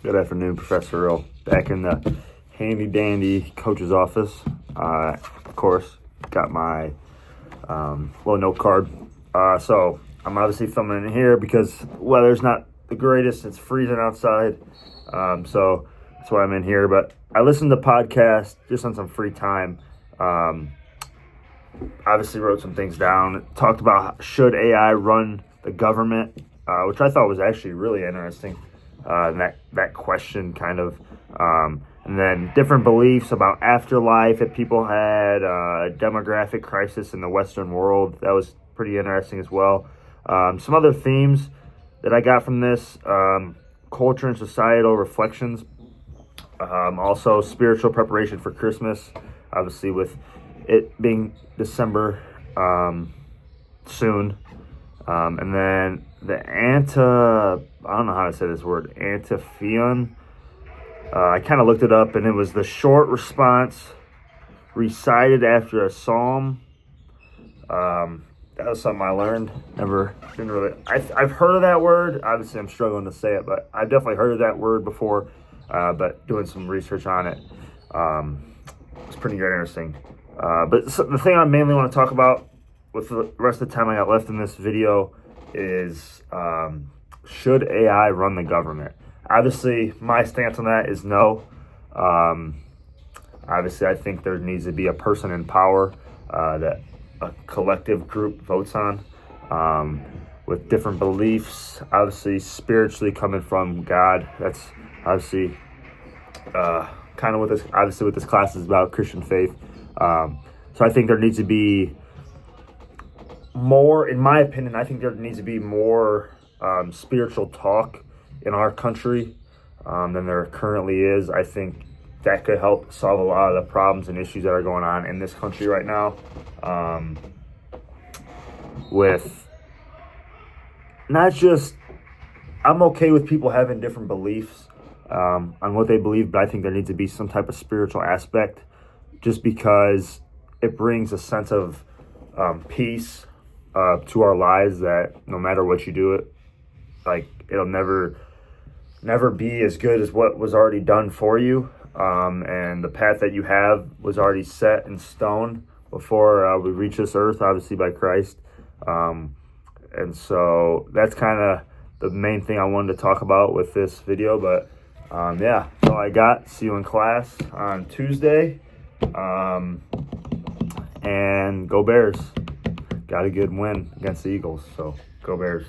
Good afternoon, Professor Earl. Back in the handy dandy coach's office. Of course, got my little note card. So I'm obviously filming in here because weather's not the greatest. It's freezing outside. So that's why I'm in here. But I listened to podcasts just on some free time. Obviously wrote some things down. Talked about should AI run the government, which I thought was actually really interesting. That question kind of, and then different beliefs about afterlife that people had, demographic crisis in the Western world. That was pretty interesting as well. Some other themes that I got from this, culture and societal reflections, also spiritual preparation for Christmas, obviously with it being December soon. And then the I don't know how to say this word, Antiphon. I kind of looked it up, and it was the short response recited after a psalm. That was something I learned. I've heard of that word. Obviously, I'm struggling to say it, but I've definitely heard of that word before. But doing some research on it, it's pretty interesting. But the thing I mainly want to talk about with the rest of the time I got left in this video is, should AI run the government? Obviously, my stance on that is no. Obviously, I think there needs to be a person in power that a collective group votes on, with different beliefs, obviously spiritually coming from God. That's obviously kind of what this class is about, Christian faith. So I think there needs to be more, in my opinion, I think there needs to be more spiritual talk in our country than there currently is. I think that could help solve a lot of the problems and issues that are going on in this country right now. With not just, I'm okay with people having different beliefs on what they believe, but I think there needs to be some type of spiritual aspect, just because it brings a sense of peace to our lives, that no matter what you do, it'll never be as good as what was already done for you. And the path that you have was already set in stone before we reach this earth, obviously by Christ. And so that's kind of the main thing I wanted to talk about with this video. But yeah, that's all I got. See you in class on Tuesday. And go Bears. Got a good win against the Eagles, so go Bears.